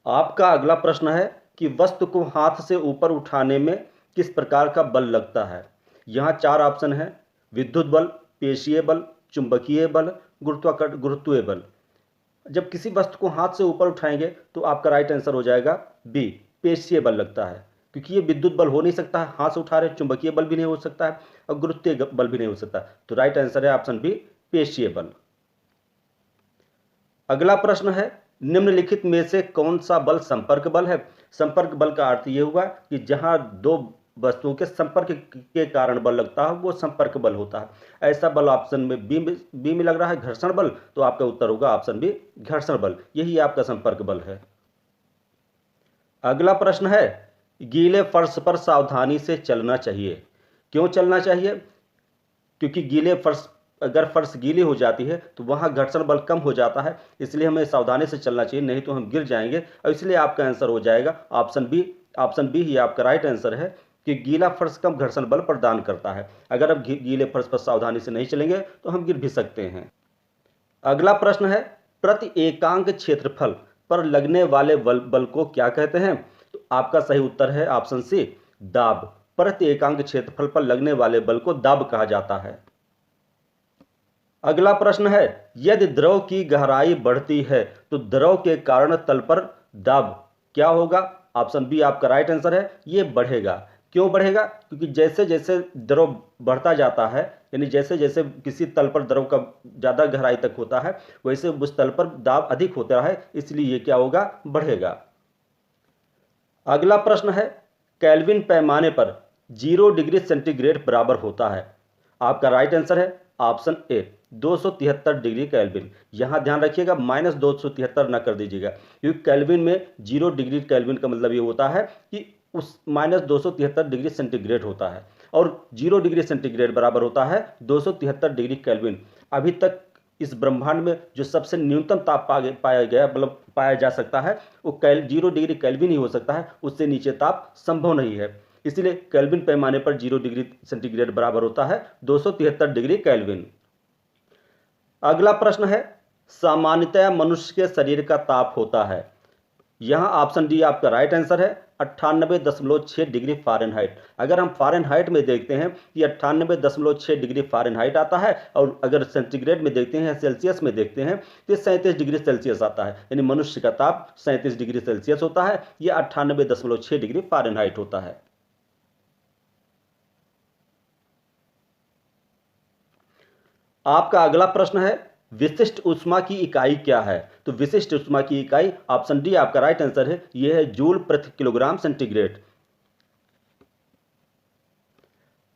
आपका अगला प्रश्न है कि वस्तु को हाथ से ऊपर उठाने में किस प्रकार का बल लगता है। यहाँ 4 ऑप्शन है: विद्युत बल, पेशीय बल, चुंबकीय बल, गुरुत्वीय बल। जब किसी वस्तु को हाथ से ऊपर उठाएंगे तो आपका राइट आंसर हो जाएगा बी, पेशीय बल लगता है, क्योंकि ये विद्युत बल हो नहीं सकता है, हाथ से उठा रहे, चुंबकीय बल भी नहीं हो सकता है और गुरुत्वीय बल भी नहीं हो सकता। तो राइट आंसर है ऑप्शन बी, पेशीय बल। अगला प्रश्न है, निम्नलिखित में से कौन सा बल संपर्क बल है। संपर्क बल का अर्थ यह हुआ कि जहां दो वस्तुओं के संपर्क के कारण बल लगता है वो संपर्क बल होता है। ऐसा बल ऑप्शन में बी में लग रहा है, घर्षण बल, तो आपका उत्तर होगा ऑप्शन बी, घर्षण बल। यही आपका संपर्क बल है। अगला प्रश्न है, गीले फर्श पर सावधानी से चलना चाहिए। क्यों चलना चाहिए? क्योंकि गीले फर्श, अगर फर्श गीली हो जाती है तो वहां घर्षण बल कम हो जाता है, इसलिए हमें सावधानी से चलना चाहिए, नहीं तो हम गिर जाएंगे। और इसलिए आपका आंसर हो जाएगा ऑप्शन बी। ऑप्शन बी ही आपका राइट आंसर है कि गीला फर्श कम घर्षण बल प्रदान करता है। अगर आप गीले फर्श पर सावधानी से नहीं चलेंगे तो हम गिर भी सकते हैं। अगला प्रश्न है, प्रति एकांक क्षेत्रफल पर लगने वाले बल को क्या कहते हैं। तो आपका सही उत्तर है ऑप्शन सी, दाब। प्रति एकांक क्षेत्रफल पर लगने वाले बल को दाब कहा जाता है। अगला प्रश्न है, यदि द्रव की गहराई बढ़ती है तो द्रव के कारण तल पर दाब क्या होगा। ऑप्शन बी आपका राइट आंसर है, ये बढ़ेगा। क्यों बढ़ेगा? क्योंकि जैसे जैसे द्रव बढ़ता जाता है, यानी जैसे जैसे किसी तल पर द्रव का ज़्यादा गहराई तक होता है वैसे उस तल पर दाब अधिक होता है, इसलिए ये क्या होगा, बढ़ेगा। अगला प्रश्न है, केल्विन पैमाने पर 0 डिग्री सेंटीग्रेड बराबर होता है। आपका राइट आंसर है ऑप्शन ए, 273 डिग्री केल्विन। यहां ध्यान रखिएगा -273 ना कर दीजिएगा, क्योंकि केल्विन में 0 डिग्री केल्विन का मतलब ये होता है कि उस -273 डिग्री सेंटीग्रेड होता है, और 0 डिग्री सेंटीग्रेड बराबर होता है 273 डिग्री केल्विन। अभी तक इस ब्रह्मांड में जो सबसे न्यूनतम ताप पाया गया, मतलब पाया जा सकता है, वो 0 डिग्री केल्विन ही हो सकता है, उससे नीचे ताप संभव नहीं है। इसलिए केल्विन पैमाने पर 0 डिग्री सेंटीग्रेड बराबर होता है 273 डिग्री केल्विन। अगला प्रश्न है, सामान्यतः मनुष्य के शरीर का ताप होता है। यहां ऑप्शन डी आपका राइट आंसर है, 98.6 डिग्री फ़ारेनहाइट। अगर हम फ़ारेनहाइट में देखते हैं कि 98.6 डिग्री फ़ारेनहाइट आता है, और अगर सेंटीग्रेड में देखते हैं, सेल्सियस में देखते हैं, तो 37 डिग्री सेल्सियस आता है। यानी मनुष्य का ताप 37 डिग्री सेल्सियस होता है, यह 98.6 डिग्री फ़ारेनहाइट होता है। आपका अगला प्रश्न है, विशिष्ट ऊष्मा की इकाई क्या है। तो विशिष्ट ऊष्मा की इकाई ऑप्शन डी आपका राइट आंसर है, यह है जूल प्रति किलोग्राम सेंटीग्रेड।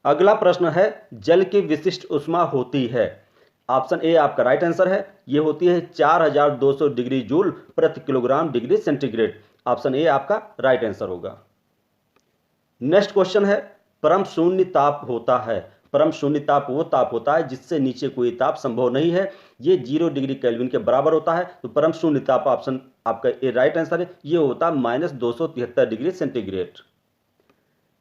अगला प्रश्न है, जल की विशिष्ट ऊष्मा होती है। ऑप्शन ए आपका राइट आंसर है, यह होती है 4200 डिग्री जूल प्रति kilogram degree centigrade. Option A आपका राइट आंसर होगा। नेक्स्ट क्वेश्चन है, परम शून्य ताप होता है। परम शून्य ताप वो ताप होता है जिससे नीचे कोई ताप संभव नहीं है, ये 0 डिग्री केल्विन के बराबर होता है। तो परम शून्य ताप ऑप्शन आपका ए राइट आंसर है, ये होता है -273 डिग्री सेंटीग्रेड।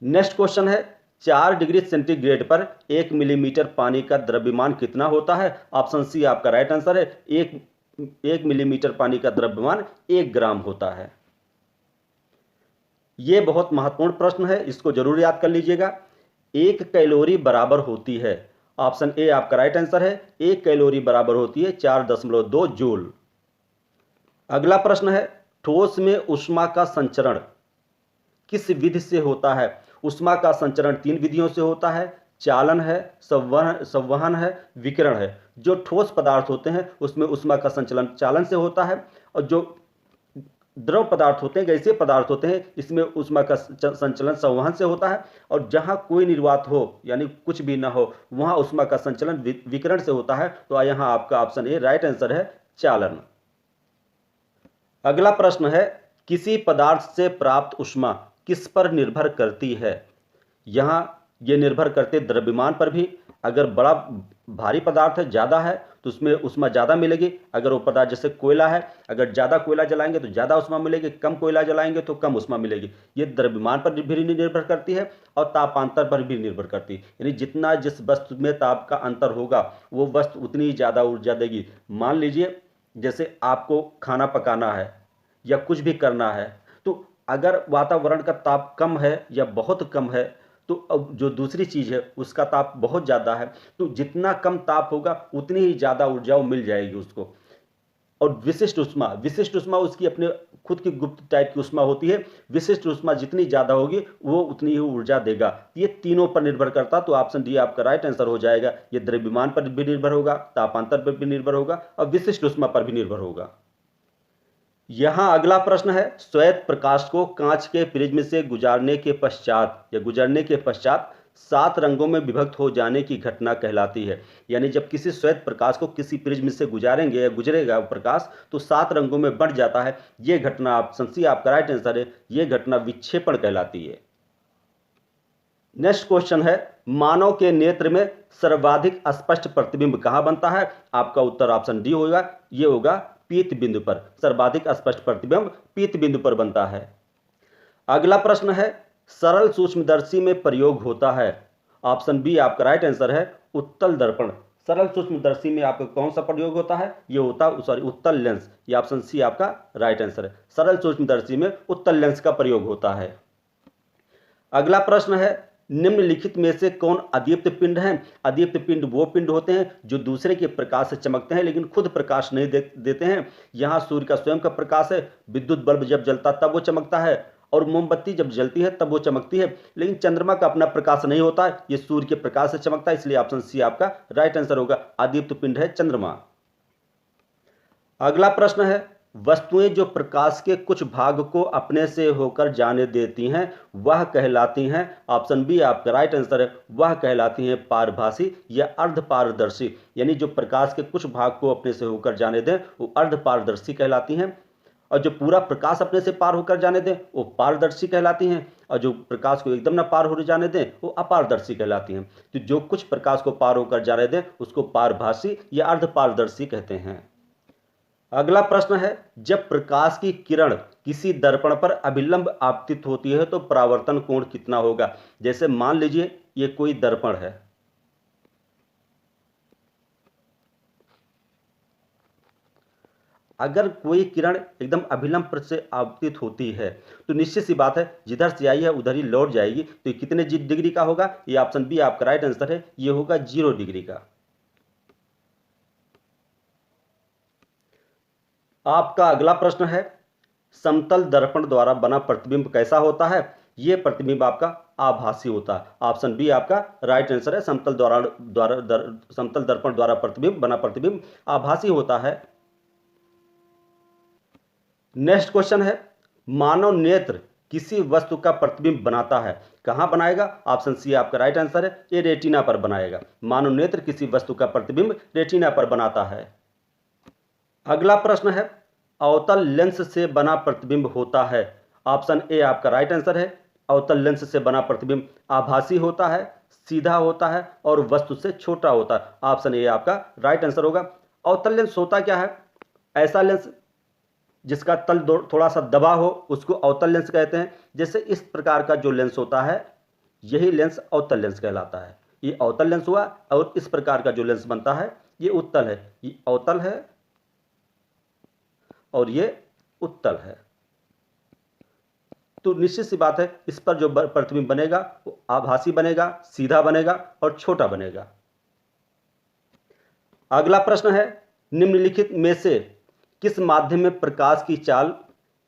नेक्स्ट क्वेश्चन है, 4 डिग्री सेंटीग्रेड पर 1 मिलीमीटर पानी का द्रव्यमान कितना होता है। ऑप्शन सी आपका राइट आंसर है, 1 मिलीमीटर पानी का द्रव्यमान 1 ग्राम होता है। ये बहुत महत्वपूर्ण प्रश्न है, इसको जरूर याद कर लीजिएगा। 1 कैलोरी बराबर होती है, ऑप्शन ए आपका राइट आंसर है, 1 कैलोरी बराबर होती है 4.2 जूल। अगला प्रश्न है, ठोस में ऊष्मा का संचरण किस विधि से होता है। ऊष्मा का संचरण 3 विधियों से होता है, चालन है, संवहन है, विकिरण है। जो ठोस पदार्थ होते हैं उसमें ऊष्मा का संचलन चालन से होता है, और जो द्रव पदार्थ होते हैं, गैसीय पदार्थ होते हैं, इसमें ऊष्मा का संचलन संवहन से होता है। और जहां कोई निर्वात हो, यानी कुछ भी ना हो, वहां ऊष्मा का संचलन विकिरण से होता है। तो यहां आपका ऑप्शन ए राइट आंसर है, चालन। अगला प्रश्न है, किसी पदार्थ से प्राप्त ऊष्मा किस पर निर्भर करती है। यहां ये निर्भर करते द्रव्यमान पर भी। अगर बड़ा भारी पदार्थ है, ज़्यादा है, तो उसमें ऊष्मा ज़्यादा मिलेगी। अगर वो पदार्थ जैसे कोयला है, अगर ज़्यादा कोयला जलाएंगे तो ज़्यादा ऊष्मा मिलेगी, कम कोयला जलाएंगे तो कम ऊष्मा मिलेगी। ये द्रव्यमान पर भी निर्भर करती है और तापांतर पर भी निर्भर करती है। यानी जितना जिस वस्तु में ताप का अंतर होगा वो वस्तु उतनी ही ज़्यादा ऊर्जा देगी। मान लीजिए जैसे आपको खाना पकाना है, या कुछ भी करना है, तो अगर वातावरण का ताप कम है या बहुत कम है, तो अब जो दूसरी चीज़ है उसका ताप बहुत ज़्यादा है, तो जितना कम ताप होगा उतनी ही ज़्यादा ऊर्जा मिल जाएगी उसको। और विशिष्ट उष्मा उसकी अपने खुद की गुप्त टाइप की उष्मा होती है। विशिष्ट उष्मा जितनी ज़्यादा होगी वो उतनी ही ऊर्जा देगा। ये तीनों पर निर्भर करता, तो ऑप्शन डी आपका राइट आंसर हो जाएगा। ये द्रव्यमान पर भी निर्भर होगा, तापांतर पर भी निर्भर होगा और विशिष्ट उष्मा पर भी निर्भर होगा। यहां अगला प्रश्न है, श्वेत प्रकाश को कांच के प्रिज्म से गुजरने के पश्चात 7 रंगों में विभक्त हो जाने की घटना कहलाती है। यानी जब किसी श्वेत प्रकाश को किसी प्रिज्म से गुजारेंगे या गुजरेगा प्रकाश, तो 7 रंगों में बढ़ जाता है। यह घटना ऑप्शन सी आपका राइट आंसर है। यह घटना विक्षेपण कहलाती है। नेक्स्ट क्वेश्चन है, मानव के नेत्र में सर्वाधिक स्पष्ट प्रतिबिंब कहां बनता है? आपका उत्तर ऑप्शन डी होगा, यह होगा पीत बिंदु पर। सर्वाधिक स्पष्ट प्रतिबिंब पीत बिंदु पर बनता है। अगला प्रश्न है, सरल सूक्ष्मदर्शी में प्रयोग होता है। ऑप्शन बी आपका राइट आंसर है, उत्तल दर्पण। सरल सूक्ष्मदर्शी में आपका कौन सा प्रयोग होता है? ये होता उत्तल लेंस। ये ऑप्शन सी आपका राइट आंसर है। सरल सूक्ष्मदर्शी में उत्तल लेंस का प्रयोग होता है। अगला प्रश्न है, निम्नलिखित में से कौन अदीप्त पिंड है? अदीप्त पिंड वो पिंड होते हैं जो दूसरे के प्रकाश से चमकते हैं लेकिन खुद प्रकाश नहीं देते हैं। यहाँ सूर्य का स्वयं का प्रकाश है, विद्युत बल्ब जब जलता तब वो चमकता है, और मोमबत्ती जब जलती है तब वो चमकती है। लेकिन चंद्रमा का अपना प्रकाश नहीं होता है, ये सूर्य के प्रकाश से चमकता है। इसलिए ऑप्शन सी आपका राइट आंसर होगा। अदीप्त पिंड है चंद्रमा। अगला प्रश्न है, वस्तुएं जो प्रकाश के कुछ भाग को अपने से होकर जाने देती हैं वह कहलाती हैं? ऑप्शन बी आपका राइट आंसर है, वह कहलाती हैं पारभासी या अर्धपारदर्शी। यानी जो प्रकाश के कुछ भाग को अपने से होकर जाने दें वो अर्धपारदर्शी कहलाती हैं, और जो पूरा प्रकाश अपने से पार होकर जाने दें वो पारदर्शी कहलाती हैं, और जो प्रकाश को एकदम ना पार हो जाने दें वो अपारदर्शी कहलाती हैं। तो जो कुछ प्रकाश को पार होकर जाने दें उसको पारभासी या अर्धपारदर्शी कहते हैं। अगला प्रश्न है, जब प्रकाश की किरण किसी दर्पण पर अभिलंब आपतित होती है तो परावर्तन कोण कितना होगा? जैसे मान लीजिए ये कोई दर्पण है, अगर कोई किरण एकदम अभिलंब से आपतित होती है तो निश्चित सी बात है जिधर से आई है उधर ही लौट जाएगी। तो ये कितने डिग्री का होगा? ये ऑप्शन बी आपका राइट आंसर है, ये होगा 0 डिग्री का। आपका अगला प्रश्न है, समतल दर्पण द्वारा बना प्रतिबिंब कैसा होता है? यह प्रतिबिंब आपका आभासी होता है। ऑप्शन बी आपका राइट आंसर है, समतल दर्पण द्वारा बना प्रतिबिंब आभासी होता है। नेक्स्ट क्वेश्चन है, मानव नेत्र किसी वस्तु का प्रतिबिंब बनाता है, कहां बनाएगा? ऑप्शन सी आपका राइट आंसर है, ये रेटिना पर बनाएगा। मानव नेत्र किसी वस्तु का प्रतिबिंब रेटिना पर बनाता है। अगला प्रश्न है, अवतल लेंस से बना प्रतिबिंब होता है। ऑप्शन ए आपका राइट आंसर है, अवतल लेंस से बना प्रतिबिंब आभासी होता है, सीधा होता है और वस्तु से छोटा होता है। ऑप्शन ए आपका राइट आंसर होगा। अवतल लेंस होता क्या है? ऐसा लेंस जिसका तल थोड़ा सा दबा हो उसको अवतल लेंस कहते हैं। जैसे इस प्रकार का जो लेंस होता है यही लेंस अवतल लेंस कहलाता है। ये अवतल लेंस हुआ, और इस प्रकार का जो लेंस बनता है ये उत्तल है। ये अवतल है और ये उत्तल है। तो निश्चित सी बात है इस पर जो प्रतिबिंब बनेगा वो आभासी बनेगा, सीधा बनेगा और छोटा बनेगा। अगला प्रश्न है, निम्नलिखित में से किस माध्यम में प्रकाश की चाल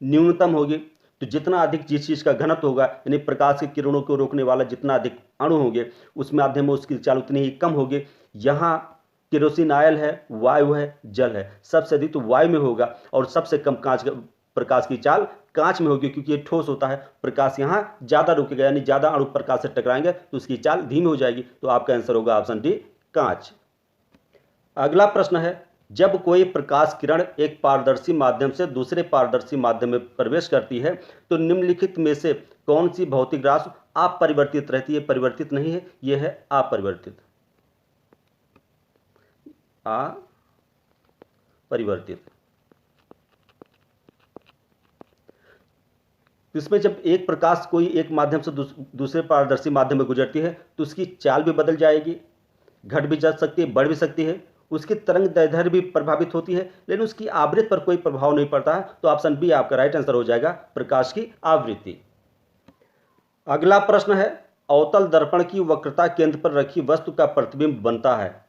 न्यूनतम होगी? तो जितना अधिक जिस चीज का घनत्व होगा, यानी प्रकाश की किरणों को रोकने वाला जितना अधिक अणु होंगे उस माध्यम में उसकी चाल उतनी ही कम होगी। यहाँ केरोसिन ऑयल है, वायु है, जल है। सबसे अधिक तो वायु में होगा और सबसे कम प्रकाश की चाल कांच में होगी, क्योंकि ये ठोस होता है। प्रकाश यहाँ ज्यादा रुकेगा, यानी ज्यादा अणु प्रकाश से टकराएंगे तो उसकी चाल धीमी हो जाएगी। तो आपका आंसर होगा ऑप्शन डी, कांच। अगला प्रश्न है, जब कोई प्रकाश किरण एक पारदर्शी माध्यम से दूसरे पारदर्शी माध्यम में प्रवेश करती है तो निम्नलिखित में से कौन सी भौतिक राशि अपरिवर्तित रहती है? परिवर्तित नहीं है, यह है अपरिवर्तित। अपरिवर्तित। इसमें जब एक प्रकाश कोई एक माध्यम से दूसरे पारदर्शी माध्यम में गुजरती है तो उसकी चाल भी बदल जाएगी, घट भी जा सकती है, बढ़ भी सकती है। उसकी तरंग दैर्ध्य भी प्रभावित होती है, लेकिन उसकी आवृत्ति पर कोई प्रभाव नहीं पड़ता है। तो ऑप्शन बी आपका राइट आंसर हो जाएगा, प्रकाश की आवृत्ति। अगला प्रश्न है, अवतल दर्पण की वक्रता केंद्र पर रखी वस्तु का प्रतिबिंब बनता है,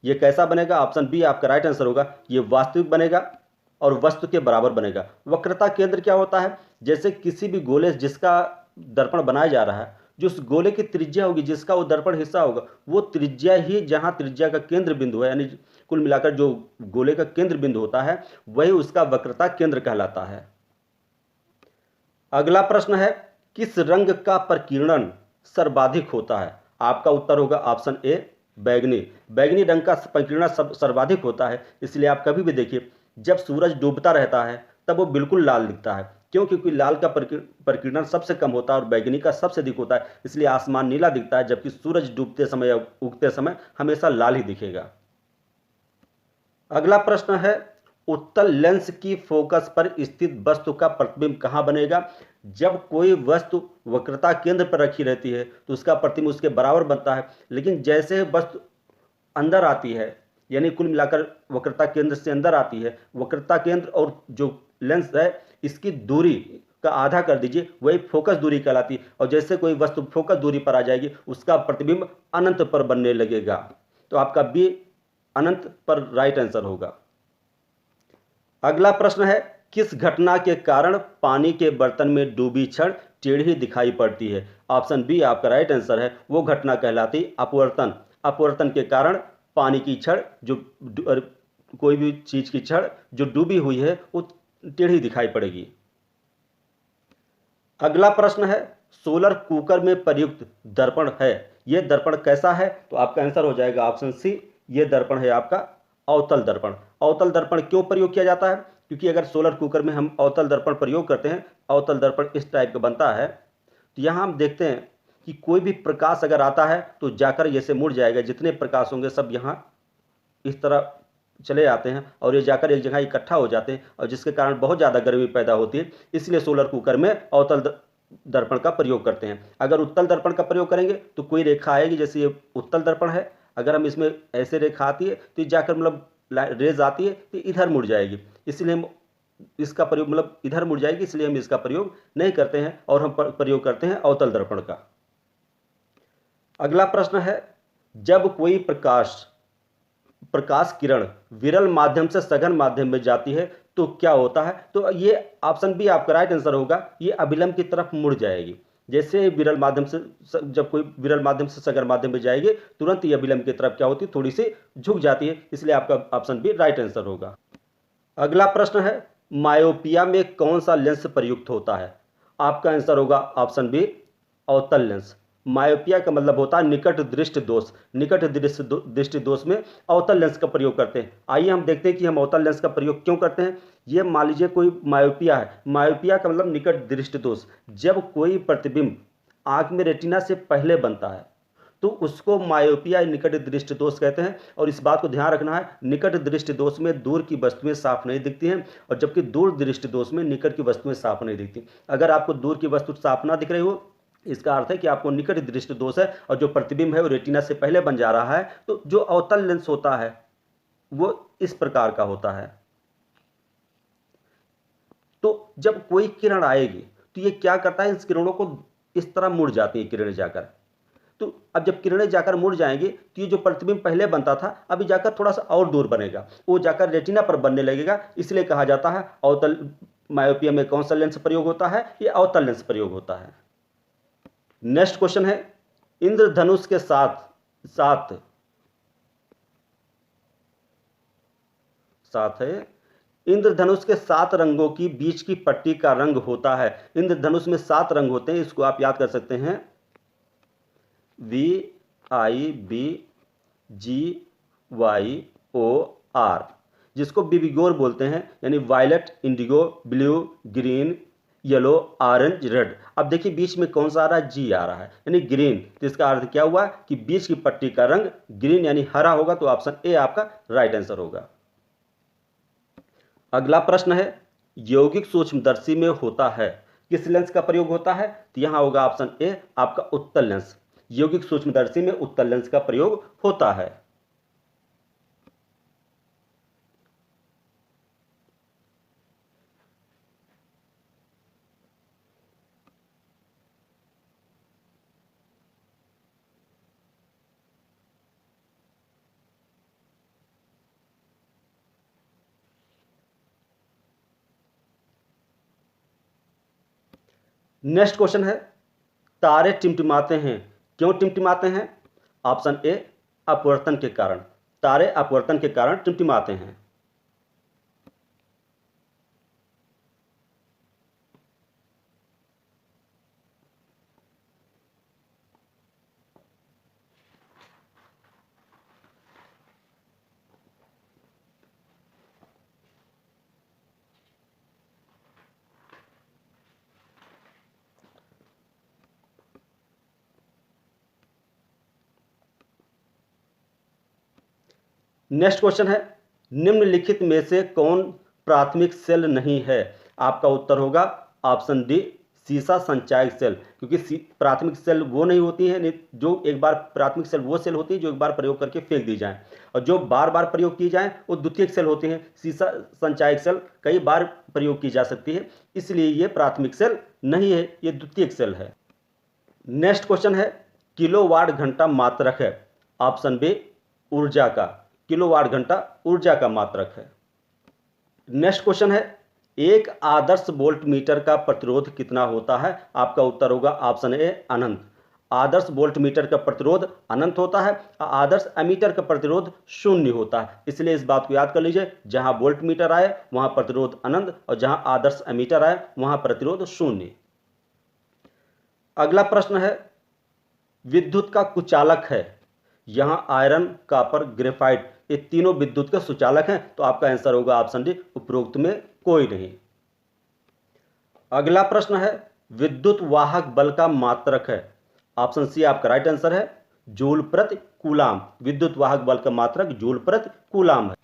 ये कैसा बनेगा? ऑप्शन बी आपका राइट आंसर होगा, ये वास्तविक बनेगा और वस्तु के बराबर बनेगा। वक्रता केंद्र क्या होता है? जैसे किसी भी गोले जिसका दर्पण बनाया जा रहा है, जो उस गोले की त्रिज्या होगी, जिसका वो दर्पण हिस्सा होगा, वो त्रिज्या ही जहां त्रिज्या का केंद्र बिंदु है, यानी कुल मिलाकर जो गोले का केंद्र बिंदु होता है, वही उसका वक्रता केंद्र कहलाता है। अगला प्रश्न है, किस रंग का प्रकीर्णन सर्वाधिक होता है? आपका उत्तर होगा ऑप्शन ए, बैगनी। बैगनी रंग का प्रकीर्णन सर्वाधिक होता है। इसलिए आप कभी भी देखिए, जब सूरज डूबता रहता है तब वो बिल्कुल लाल दिखता है, क्यों? क्योंकि लाल का प्रकीर्णन सबसे कम होता है और बैगनी का सबसे अधिक होता है। इसलिए आसमान नीला दिखता है, जबकि सूरज डूबते समय या उगते समय हमेशा लाल ही दिखेगा। अगला प्रश्न है, उत्तल लेंस की फोकस पर स्थित वस्तु का प्रतिबिंब कहां बनेगा? जब कोई वस्तु वक्रता केंद्र पर रखी रहती है तो उसका प्रतिबिंब उसके बराबर बनता है, लेकिन जैसे वस्तु अंदर आती है, यानी कुल मिलाकर वक्रता केंद्र से अंदर आती है, वक्रता केंद्र और जो लेंस है इसकी दूरी का आधा कर दीजिए, वही फोकस दूरी कहलाती है। और जैसे कोई वस्तु फोकस दूरी पर आ जाएगी, उसका प्रतिबिंब अनंत पर बनने लगेगा। तो आपका बी अनंत पर राइट आंसर होगा। अगला प्रश्न है, किस घटना के कारण पानी के बर्तन में डूबी छड़ टेढ़ी दिखाई पड़ती है? ऑप्शन बी आपका राइट आंसर है, वो घटना कहलाती अपवर्तन। अपवर्तन के कारण पानी की छड़, जो कोई भी चीज की छड़ जो डूबी हुई है वो टेढ़ी दिखाई पड़ेगी। अगला प्रश्न है, सोलर कुकर में प्रयुक्त दर्पण है, यह दर्पण कैसा है? तो आपका आंसर हो जाएगा ऑप्शन सी, यह दर्पण है आपका अवतल दर्पण। अवतल दर्पण क्यों प्रयोग किया जाता है? क्योंकि अगर सोलर कुकर में हम अवतल दर्पण प्रयोग करते हैं, अवतल दर्पण इस टाइप का बनता है, तो यहाँ हम देखते हैं कि कोई भी प्रकाश अगर आता है तो जाकर जैसे मुड़ जाएगा, जितने प्रकाश होंगे सब यहाँ इस तरह चले आते हैं और ये जाकर एक जगह इकट्ठा हो जाते हैं, और जिसके कारण बहुत ज़्यादा गर्मी पैदा होती है। इसलिए सोलर कुकर में अवतल दर्पण का प्रयोग करते हैं। अगर उत्तल दर्पण का प्रयोग करेंगे तो कोई रेखा आएगी, जैसे ये उत्तल दर्पण है, अगर हम इसमें ऐसे रेखा आती है तो जाकर मतलब रेज आती है तो इधर मुड़ जाएगी, इसलिए हम इसका प्रयोग मतलब इधर मुड़ जाएगी, इसलिए हम इसका प्रयोग नहीं करते हैं और हम प्रयोग करते हैं अवतल दर्पण का। अगला प्रश्न है, जब कोई प्रकाश किरण विरल माध्यम से सघन माध्यम में जाती है तो क्या होता है? तो ये ऑप्शन बी आपका राइट आंसर होगा, ये अभिलंब की तरफ मुड़ जाएगी। जैसे विरल माध्यम से जब कोई विरल माध्यम से सघन माध्यम में जाएगी, तुरंत ये अभिलंब की तरफ क्या होती है? थोड़ी सी झुक जाती है। इसलिए आपका ऑप्शन बी राइट आंसर होगा। अगला प्रश्न है, मायोपिया में कौन सा लेंस प्रयुक्त होता है? आपका आंसर होगा ऑप्शन बी, अवतल लेंस। मायोपिया का मतलब होता है निकट दृष्टि दोष। निकट दृष्टि दोष में अवतल लेंस का प्रयोग करते हैं। आइए हम देखते हैं कि हम अवतल लेंस का प्रयोग क्यों करते हैं। ये मान लीजिए कोई मायोपिया है, मायोपिया का मतलब निकट दृष्टि दोष। जब कोई प्रतिबिंब आंख में रेटिना से पहले बनता है तो उसको मायोपिया निकट दृष्टि दोष कहते हैं। और इस बात को ध्यान रखना है, निकट दृष्टि दोष में दूर की वस्तुएं साफ नहीं दिखती हैं, और जबकि दूर दृष्टि दोष में निकट की वस्तुएं साफ नहीं दिखती। अगर आपको दूर की वस्तु साफ ना दिख रही हो, इसका अर्थ है कि आपको निकट दृष्टि दोष है और जो प्रतिबिंब है वो रेटिना से पहले बन जा रहा है। तो जो अवतल लेंस होता है वो इस प्रकार का होता है। तो जब कोई किरण आएगी तो ये क्या करता है, इस किरणों को इस तरह मुड़ जाती है किरणें जाकर। तो अब जब किरणें जाकर मुड़ जाएंगी तो ये जो प्रतिबिंब पहले बनता था अभी जाकर थोड़ा सा और दूर बनेगा, वो जाकर रेटिना पर बनने लगेगा। इसलिए कहा जाता है अवतल मायोपिया में कौन सा लेंस प्रयोग होता है? ये अवतल लेंस प्रयोग होता है। नेक्स्ट क्वेश्चन है, इंद्रधनुष के साथ है, इंद्रधनुष के 7 रंगों की बीच की पट्टी का रंग होता है। इंद्रधनुष में 7 रंग होते हैं, इसको आप याद कर सकते हैं, VIBGYOR, जिसको बिबिगोर बोलते हैं, यानी violet, indigo, blue, green, yellow, orange, red. अब देखिए बीच में कौन सा आ रहा है? जी आ रहा है, यानी ग्रीन। तो इसका अर्थ क्या हुआ कि बीच की पट्टी का रंग ग्रीन यानी हरा होगा। तो ऑप्शन ए आपका राइट आंसर होगा। अगला प्रश्न है, यौगिक सूक्ष्मदर्शी में होता है, किस लेंस का प्रयोग होता है? तो यहां होगा ऑप्शन ए आपका उत्तल लेंस। यौगिक सूक्ष्मदर्शी में उत्तल लेंस का प्रयोग होता है। नेक्स्ट क्वेश्चन है, तारे टिमटिमाते हैं, क्यों टिमटिमाते हैं? ऑप्शन ए, अपवर्तन के कारण। तारे अपवर्तन के कारण टिमटिमाते हैं। नेक्स्ट क्वेश्चन है, निम्नलिखित में से कौन प्राथमिक सेल नहीं है? आपका उत्तर होगा ऑप्शन डी, सीसा संचायक सेल। क्योंकि प्राथमिक सेल वो नहीं होती है जो एक बार, प्राथमिक सेल वो सेल होती है जो एक बार प्रयोग करके फेंक दी जाए, और जो बार बार प्रयोग की जाए वो द्वितीयक सेल होती हैं। सीसा संचायक सेल कई बार प्रयोग की जा सकती है, इसलिए ये प्राथमिक सेल नहीं है, ये द्वितीयक सेल है। नेक्स्ट क्वेश्चन है, किलोवाट घंटा मात्रक है? ऑप्शन बी, ऊर्जा का। किलोवाट घंटा ऊर्जा का मात्रक है। नेक्स्ट क्वेश्चन है, एक आदर्श वोल्ट मीटर का प्रतिरोध कितना होता है? आपका उत्तर होगा option A, Anant. Adarsh volt meter का प्रतिरोध अनंत होता है, आदर्श एमीटर का प्रतिरोध शून्य होता है। इसलिए इस बात को याद कर लीजिए, जहां वोल्ट मीटर आए वहां प्रतिरोध अनंत, और जहां आदर्श एमीटर आए वहां प्रतिरोध शून्य। अगला प्रश्न है, विद्युत का कुचालक है। यहां आयरन, कॉपर, ग्रेफाइट, ये तीनों विद्युत के सुचालक हैं, तो आपका आंसर होगा ऑप्शन डी, उपरोक्त में कोई नहीं। अगला प्रश्न है, विद्युत वाहक बल का मात्रक है। ऑप्शन सी आपका राइट आंसर है, जूल प्रति कूलाम। विद्युत वाहक बल का मात्रक जूल प्रति कूलाम है।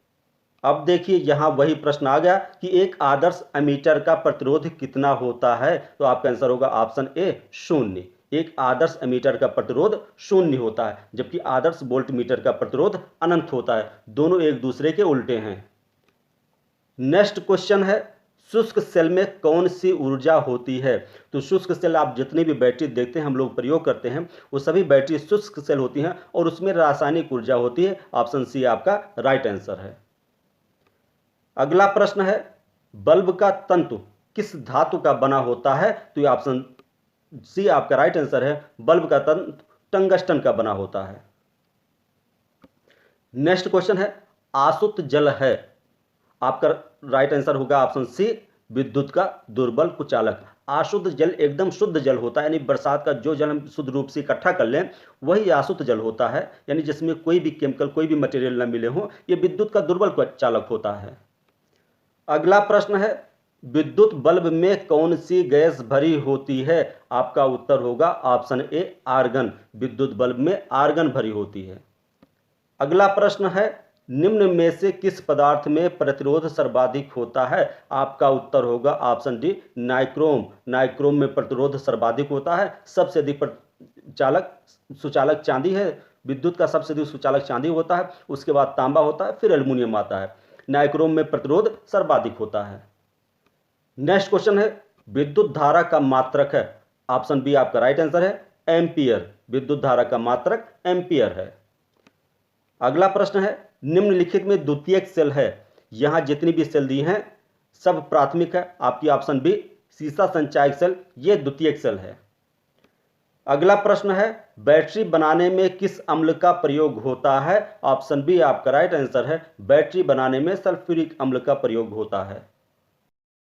अब देखिए, यहां वही प्रश्न आ गया कि एक आदर्श एमीटर का प्रतिरोध कितना होता है, तो आपका आंसर होगा ऑप्शन ए, शून्य। एक आदर्श एमीटर का प्रतिरोध शून्य होता है, जबकि आदर्श वोल्ट मीटर का प्रतिरोध अनंत होता है। दोनों एक दूसरे के उल्टे हैं। नेक्स्ट क्वेश्चन है, शुष्क सेल में कौन सी ऊर्जा होती है? तो शुष्क सेल, आप जितनी भी बैटरी देखते हैं हम लोग प्रयोग करते हैं, वो सभी बैटरी शुष्क सेल होती हैं, और उसमें रासायनिक ऊर्जा होती है। ऑप्शन सी आपका राइट आंसर है। अगला प्रश्न है, बल्ब का तंतु किस धातु का बना होता है? तो ये ऑप्शन सी आपका राइट आंसर है, बल्ब का तंतु टंगस्टन का बना होता है। नेक्स्ट क्वेश्चन है, आसुत जल है। आपका राइट आंसर होगा ऑप्शन सी, विद्युत का दुर्बल कुचालक। अशुद्ध जल एकदम शुद्ध जल होता है, यानी बरसात का जो जल हम शुद्ध रूप से इकट्ठा कर लें वही आसुत जल होता है, यानी जिसमें कोई भी केमिकल, कोई भी मटेरियल न मिले हो, ये विद्युत का दुर्बल कुचालक होता है। अगला प्रश्न है, विद्युत बल्ब में कौन सी गैस भरी होती है? आपका उत्तर होगा ऑप्शन ए, आर्गन। विद्युत बल्ब में आर्गन भरी होती है। अगला प्रश्न है, निम्न में से किस पदार्थ में प्रतिरोध सर्वाधिक होता है? आपका उत्तर होगा ऑप्शन डी, नाइक्रोम। नाइक्रोम में प्रतिरोध सर्वाधिक होता है। सबसे अधिक सुचालक चांदी है, विद्युत का सबसे अधिक सुचालक चांदी होता है, उसके बाद तांबा होता है, फिर एल्युमिनियम आता है। नाइक्रोम में प्रतिरोध सर्वाधिक होता है। नेक्स्ट क्वेश्चन है, विद्युत धारा का मात्रक है। ऑप्शन बी आपका राइट आंसर है, एम्पियर। विद्युत धारा का मात्रक एम्पियर है। अगला प्रश्न है, निम्नलिखित में द्वितीयक सेल है। यहां जितनी भी सेल दी हैं सब प्राथमिक है। आपकी ऑप्शन बी, सीसा संचायक सेल, ये द्वितीयक सेल है। अगला प्रश्न है, बैटरी बनाने में किस अम्ल का प्रयोग होता है? ऑप्शन बी आपका राइट आंसर है, बैटरी बनाने में सल्फ्यूरिक अम्ल का प्रयोग होता है।